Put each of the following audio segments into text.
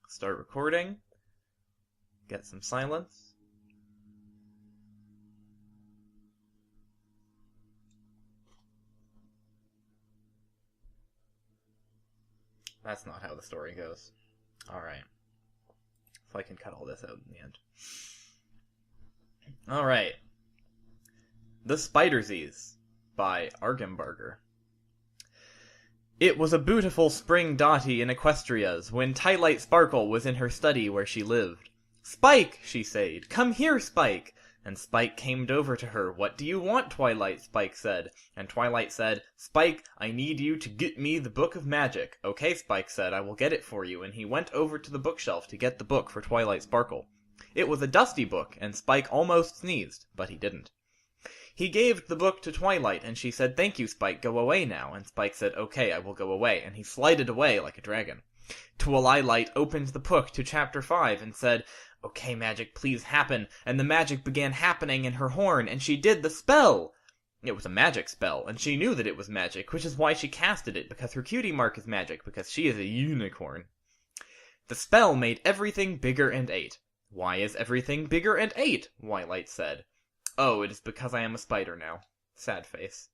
Start recording. Get some silence. That's not how the story goes. Alright. If I can cut all this out in the end. Alright. The Spidersies by Argembarger. It was a beautiful spring dotty in Equestria's, when Twilight Sparkle was in her study where she lived. "Spike," she said, "come here, Spike." And Spike came over to her. "What do you want, Twilight?" Spike said. And Twilight said, "Spike, I need you to get me the Book of Magic." "Okay," Spike said, "I will get it for you." And he went over to the bookshelf to get the book for Twilight Sparkle. It was a dusty book, and Spike almost sneezed, but he didn't. He gave the book to Twilight, and she said, "Thank you, Spike, go away now." And Spike said, "Okay, I will go away." And he slided away like a dragon. Twilight opened the book to chapter 5 and said, "Okay, magic, please happen." And the magic began happening in her horn, and she did the spell. It was a magic spell, and she knew that it was magic, which is why she casted it, because her cutie mark is magic, because she is a unicorn. The spell made everything bigger and ate. "Why is everything bigger and ate?" Twilight said. "Oh, it is because I am a spider now." Sad face.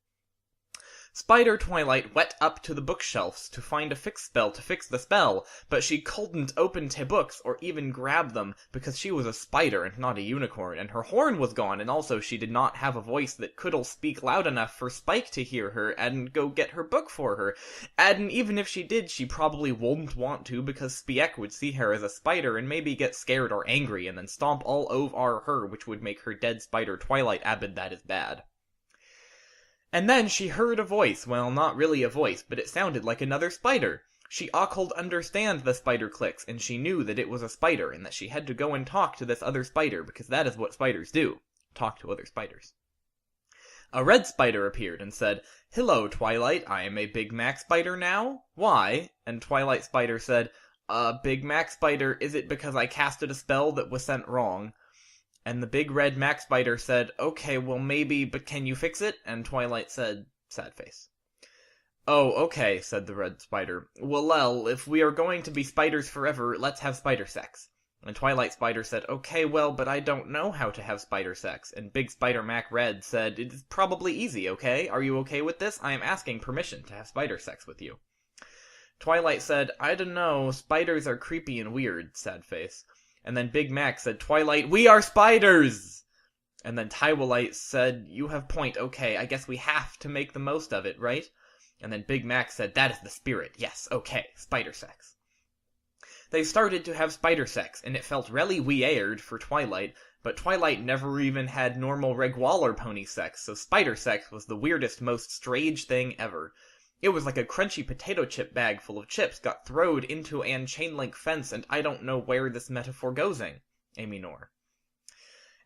Spider Twilight went up to the bookshelves to find a fix spell to fix the spell, but she couldn't open te books or even grab them because she was a spider and not a unicorn, and her horn was gone, and also she did not have a voice that could'll speak loud enough for Spike to hear her and go get her book for her. And even if she did, she probably wouldn't want to because Spike would see her as a spider and maybe get scared or angry and then stomp all over her, which would make her dead spider Twilight Abed that is bad. And then she heard a voice. Well, not really a voice, but it sounded like another spider. She could understand the spider clicks, and she knew that it was a spider, and that she had to go and talk to this other spider, because that is what spiders do. Talk to other spiders. A red spider appeared and said, "Hello, Twilight, I am a Big Mac spider now." "Why?" And Twilight Spider said, Big Mac spider, is it because I casted a spell that was sent wrong?" And the big red Mac Spider said, "Okay, well maybe, but can you fix it?" And Twilight said, sad face. "Oh, okay," said the red spider. "Well, if we are going to be spiders forever, let's have spider sex." And Twilight Spider said, "Okay, well, but I don't know how to have spider sex." And Big Spider Mac Red said, "It's probably easy, okay? Are you okay with this? I am asking permission to have spider sex with you." Twilight said, "I don't know, spiders are creepy and weird," sad face. And then Big Mac said, "Twilight, we are spiders!" And then Twilight said, "You have point, okay, I guess we have to make the most of it, right?" And then Big Mac said, "That is the spirit, yes, okay, spider sex." They started to have spider sex, and it felt really weird for Twilight, but Twilight never even had normal regular pony sex, so spider sex was the weirdest, most strange thing ever. It was like a crunchy potato chip bag full of chips got throwed into an chain-link fence, and I don't know where this metaphor goes-ing. Amy Nor.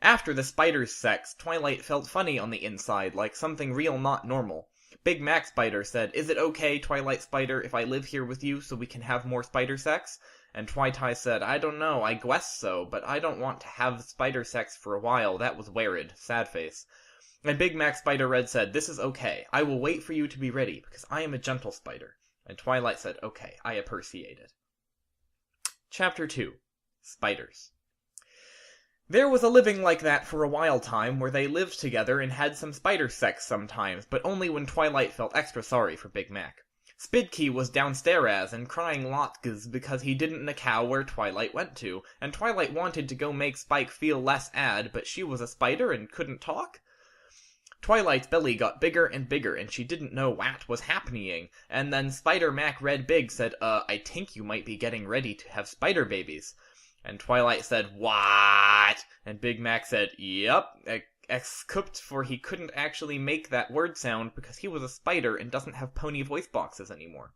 After the spider's sex, Twilight felt funny on the inside, like something real not normal. Big Mac Spider said, "Is it okay, Twilight Spider, if I live here with you so we can have more spider sex?" And Twilight said, "I don't know, I guess so, but I don't want to have spider sex for a while, that was weird, sad face." And Big Mac Spider Red said, "This is okay. I will wait for you to be ready, because I am a gentle spider." And Twilight said, "Okay, I appreciate it." Chapter 2. Spiders. There was a living like that for a while time, where they lived together and had some spider sex sometimes, but only when Twilight felt extra sorry for Big Mac. Spidkey was downstairs and crying lots because he didn't know where Twilight went to, and Twilight wanted to go make Spike feel less ad, but she was a spider and couldn't talk. Twilight's belly got bigger and bigger, and she didn't know what was happening. And then Spider Mac Red Big said, I think you might be getting ready to have spider babies." And Twilight said, "What?" And Big Mac said, "Yup," except for he couldn't actually make that word sound because he was a spider and doesn't have pony voice boxes anymore.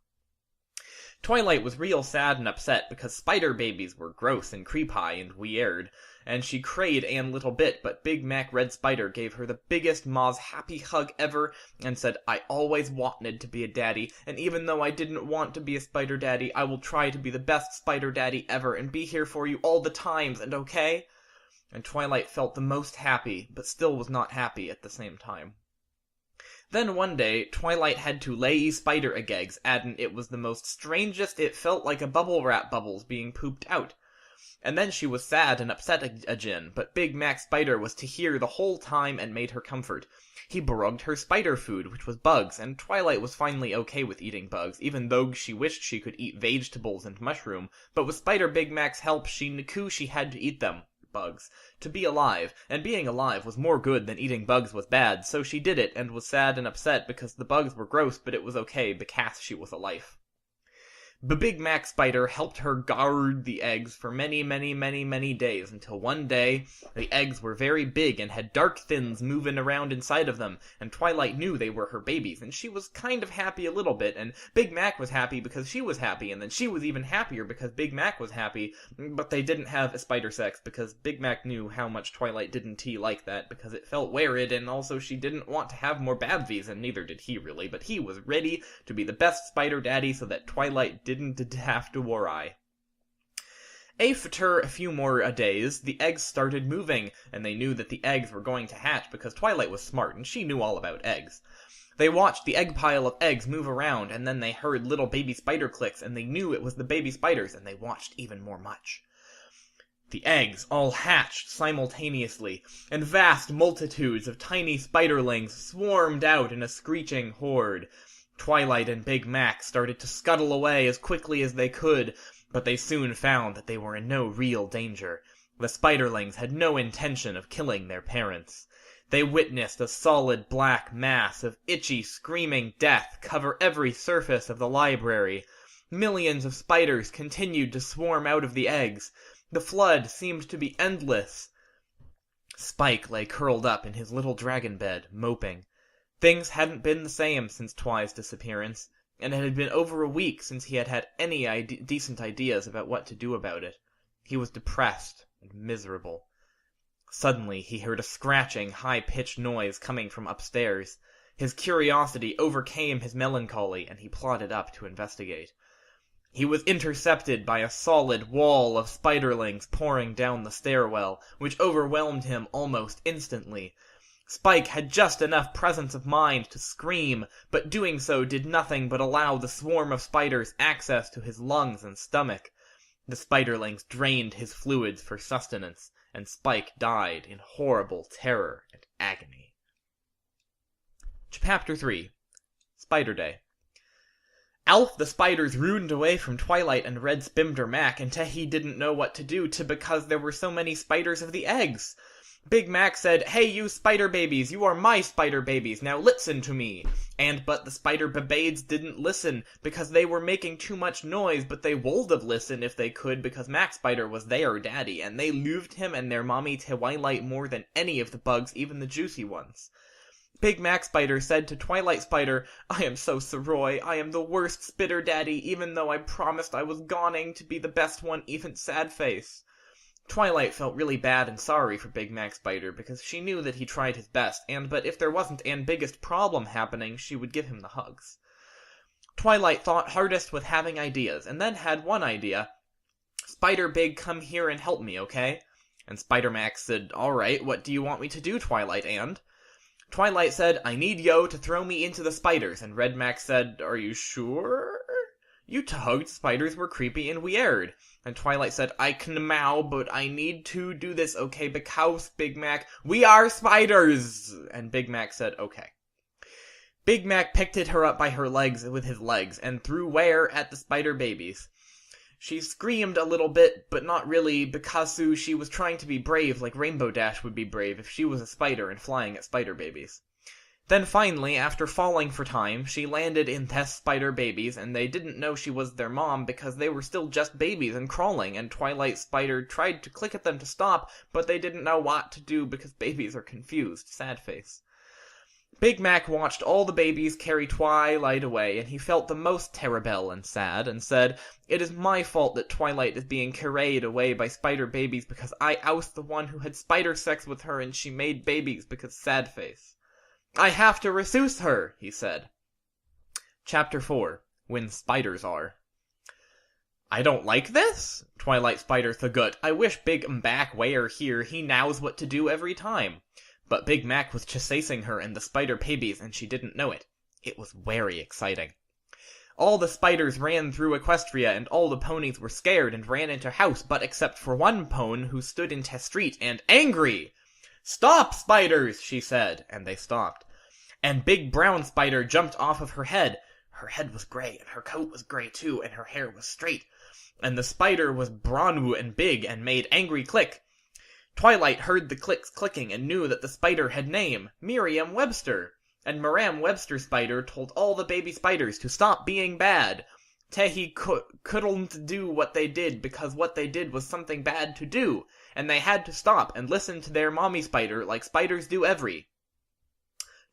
Twilight was real sad and upset because spider babies were gross and creepy and weird, and she cried a little bit, but Big Mac Red Spider gave her the biggest Ma's happy hug ever and said, "I always wanted to be a daddy, and even though I didn't want to be a spider daddy, I will try to be the best spider daddy ever and be here for you all the times, and okay?" And Twilight felt the most happy, but still was not happy at the same time. Then one day, Twilight had to lay spider eggs, and it was the most strangest. It felt like a bubble wrap bubbles being pooped out. And then she was sad and upset again, but Big Mac Spider was to hear the whole time and made her comfort. He borrowed her spider food, which was bugs, and Twilight was finally okay with eating bugs, even though she wished she could eat vegetables and mushroom, but with Spider Big Mac's help she knew she had to eat them, bugs, to be alive, and being alive was more good than eating bugs was bad, so she did it and was sad and upset because the bugs were gross, but it was okay because she was alive. The Big Mac Spider helped her guard the eggs for many, many, many, many days, until one day, the eggs were very big and had dark things moving around inside of them, and Twilight knew they were her babies, and she was kind of happy a little bit, and Big Mac was happy because she was happy, and then she was even happier because Big Mac was happy, but they didn't have a spider sex, because Big Mac knew how much Twilight didn't like that, because it felt weird, and also she didn't want to have more babvies, and neither did he really, but he was ready to be the best spider daddy so that Twilight didn't have to worry. After a few more days, the eggs started moving, and they knew that the eggs were going to hatch because Twilight was smart and she knew all about eggs. They watched the egg pile of eggs move around, and then they heard little baby spider clicks, and they knew it was the baby spiders, and they watched even more much. The eggs all hatched simultaneously, and vast multitudes of tiny spiderlings swarmed out in a screeching horde. Twilight and Big Mac started to scuttle away as quickly as they could, but they soon found that they were in no real danger. The spiderlings had no intention of killing their parents. They witnessed a solid black mass of itchy, screaming death cover every surface of the library. Millions of spiders continued to swarm out of the eggs. The flood seemed to be endless. Spike lay curled up in his little dragon bed, moping. Things hadn't been the same since Twi's disappearance, and it had been over a week since he had had any decent ideas about what to do about it. He was depressed and miserable. Suddenly he heard a scratching, high-pitched noise coming from upstairs. His curiosity overcame his melancholy, and he plodded up to investigate. He was intercepted by a solid wall of spiderlings pouring down the stairwell, which overwhelmed him almost instantly. Spike had just enough presence of mind to scream, but doing so did nothing but allow the swarm of spiders access to his lungs and stomach. The spiderlings drained his fluids for sustenance, and Spike died in horrible terror and agony. Chapter 3. Spider Day. Alf the Spider's ruined away from Twilight and Red Spimder Mac until he didn't know what to do because there were so many spiders of the eggs. Big Mac said, "Hey, you spider babies, you are my spider babies, now listen to me." But the spider babades didn't listen, because they were making too much noise, but they would have listened if they could, because Mac Spider was their daddy, and they loved him and their mommy Twilight more than any of the bugs, even the juicy ones. Big Mac Spider said to Twilight Spider, "I am so sorry, I am the worst spitter daddy, even though I promised I was going to be the best one, even sad face." Twilight felt really bad and sorry for Big Mac Spider, because she knew that he tried his best, but if there wasn't an biggest problem happening, she would give him the hugs. Twilight thought hardest with having ideas, and then had one idea. "Spider Big, come here and help me, okay?" And Spider Max said, "Alright, what do you want me to do, Twilight, and?" Twilight said, "I need yo to throw me into the spiders," and Red Max said, "Are you sure? You tugged spiders were creepy and weird." And Twilight said, "I can mow, but I need to do this, okay, because, Big Mac, we are spiders!" And Big Mac said, "Okay." Big Mac picked her up by her legs with his legs, and threw where at the spider babies. She screamed a little bit, but not really, because she was trying to be brave like Rainbow Dash would be brave if she was a spider and flying at spider babies. Then finally, after falling for time, she landed in Tess Spider babies, and they didn't know she was their mom because they were still just babies and crawling, and Twilight Spider tried to click at them to stop, but they didn't know what to do because babies are confused. Sad face. Big Mac watched all the babies carry Twilight away, and he felt the most terrible and sad, and said, "It is my fault that Twilight is being carried away by spider babies because I oust the one who had spider sex with her and she made babies because sad face. I have to resource her," he said. Chapter 4. When Spiders Are. "I don't like this," Twilight Spider thought. "I wish Big Mac were here, he knows what to do every time." But Big Mac was chasing her and the spider babies, and she didn't know it. It was very exciting. All the spiders ran through Equestria, and all the ponies were scared and ran into house, but except for one pone who stood in the street and angry. "Stop, spiders!" she said, and they stopped. And Big Brown Spider jumped off of her head. Her head was gray, and her coat was gray too, and her hair was straight. And the spider was brawny and big, and made angry click. Twilight heard the clicks clicking, and knew that the spider had name, Merriam-Webster. And Merriam-Webster Spider told all the baby spiders to stop being bad. Tehi couldn't do what they did because what they did was something bad to do, and they had to stop and listen to their mommy spider like spiders do every.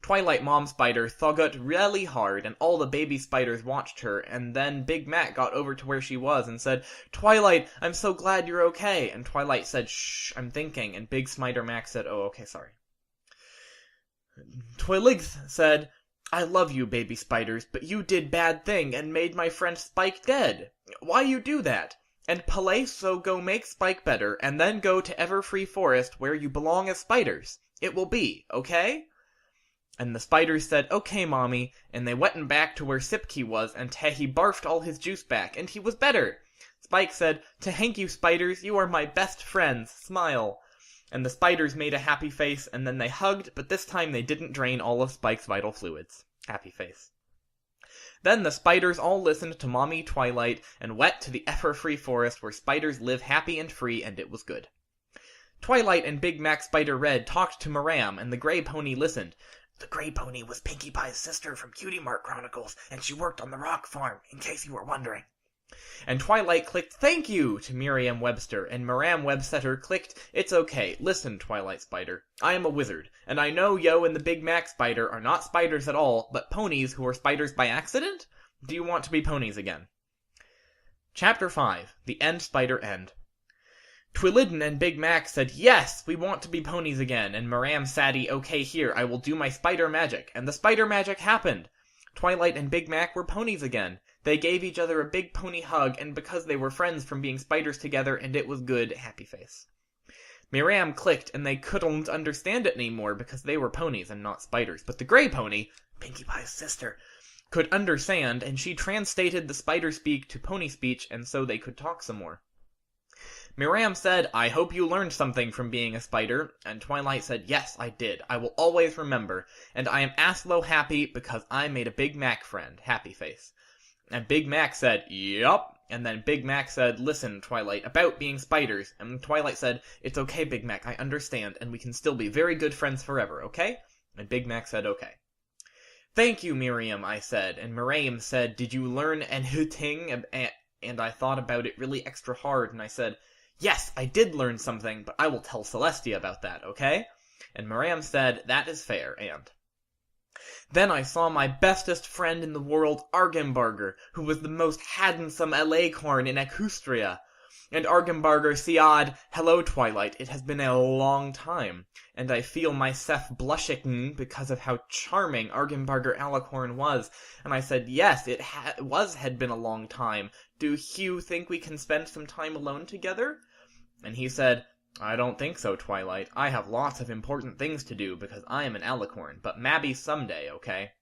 Twilight Mom Spider thought really hard, and all the baby spiders watched her, and then Big Mac got over to where she was and said, "Twilight, I'm so glad you're okay." And Twilight said, "Shh, I'm thinking," and Big Spider Mac said, "Oh, okay, sorry." Twiligth said, "I love you, baby spiders, but you did bad thing and made my friend Spike dead. Why you do that? And Palais so go make Spike better, and then go to Everfree Forest where you belong as spiders. It will be, okay?" And the spiders said, "Okay, Mommy," and they went back to where Sipke was, and Tehi barfed all his juice back, and he was better. Spike said, "Thank you, spiders, you are my best friends, smile." And the spiders made a happy face, and then they hugged, but this time they didn't drain all of Spike's vital fluids. Happy face. Then the spiders all listened to Mommy Twilight, and went to the Everfree Forest where spiders live happy and free, and it was good. Twilight and Big Mac Spider Red talked to Maram, and the Gray Pony listened. "The Gray Pony was Pinkie Pie's sister from Cutie Mark Chronicles, and she worked on the rock farm, in case you were wondering." And Twilight clicked "Thank you" to Merriam-Webster, and Merriam-Webster clicked "It's okay. Listen, Twilight Spider. I am a wizard, and I know Yo and the Big Mac Spider are not spiders at all, but ponies who are spiders by accident? Do you want to be ponies again?" Chapter 5. The End Spider End. Twilidin and Big Mac said, "Yes, we want to be ponies again," and Maram Sadie, "Okay, here, I will do my spider magic," and the spider magic happened. Twilight and Big Mac were ponies again. They gave each other a big pony hug, and because they were friends from being spiders together, and it was good, happy face. Miriam clicked, and they couldn't understand it anymore because they were ponies and not spiders. But the Gray Pony, Pinkie Pie's sister, could understand, and she translated the spider speak to pony speech, and so they could talk some more. Miriam said, "I hope you learned something from being a spider," and Twilight said, "Yes, I did. I will always remember, and I am Aslo happy because I made a Big Mac friend, happy face." And Big Mac said, "Yup." And then Big Mac said, "Listen, Twilight, about being spiders." And Twilight said, "It's okay, Big Mac, I understand, and we can still be very good friends forever, okay?" And Big Mac said, "Okay." "Thank you, Miriam," I said, and Miriam said, "Did you learn anything?" And I thought about it really extra hard, and I said, "Yes, I did learn something, but I will tell Celestia about that, okay?" And Miriam said, "That is fair, and..." Then I saw my bestest friend in the world, Argembarger, who was the most handsome Alacorn in Equestria. And Argembarger said, "Hello, Twilight, it has been a long time." And I feel myself blushing because of how charming Argembarger Alacorn was. And I said, "Yes, it had been a long time. Do you think we can spend some time alone together?" And he said, "I don't think so, Twilight. I have lots of important things to do because I am an Alicorn, but maybe someday, okay?"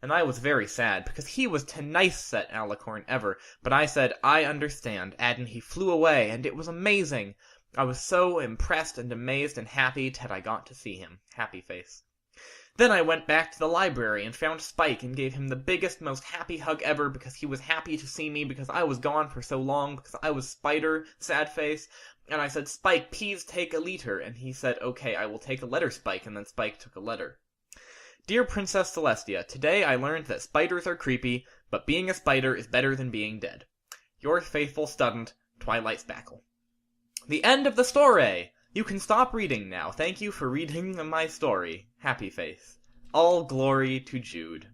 And I was very sad because he was the nicest Alicorn ever, but I said, "I understand," and he flew away, and it was amazing. I was so impressed and amazed and happy that I got to see him. Happy face. Then I went back to the library and found Spike and gave him the biggest, most happy hug ever because he was happy to see me because I was gone for so long because I was Spider, sad face. And I said, "Spike, please take a liter." And he said, "Okay, I will take a letter, Spike." And then Spike took a letter. Dear Princess Celestia, today I learned that spiders are creepy, but being a spider is better than being dead. Your faithful student, Twilight Spackle. The end of the story! You can stop reading now. Thank you for reading my story. Happy face. All glory to Jude.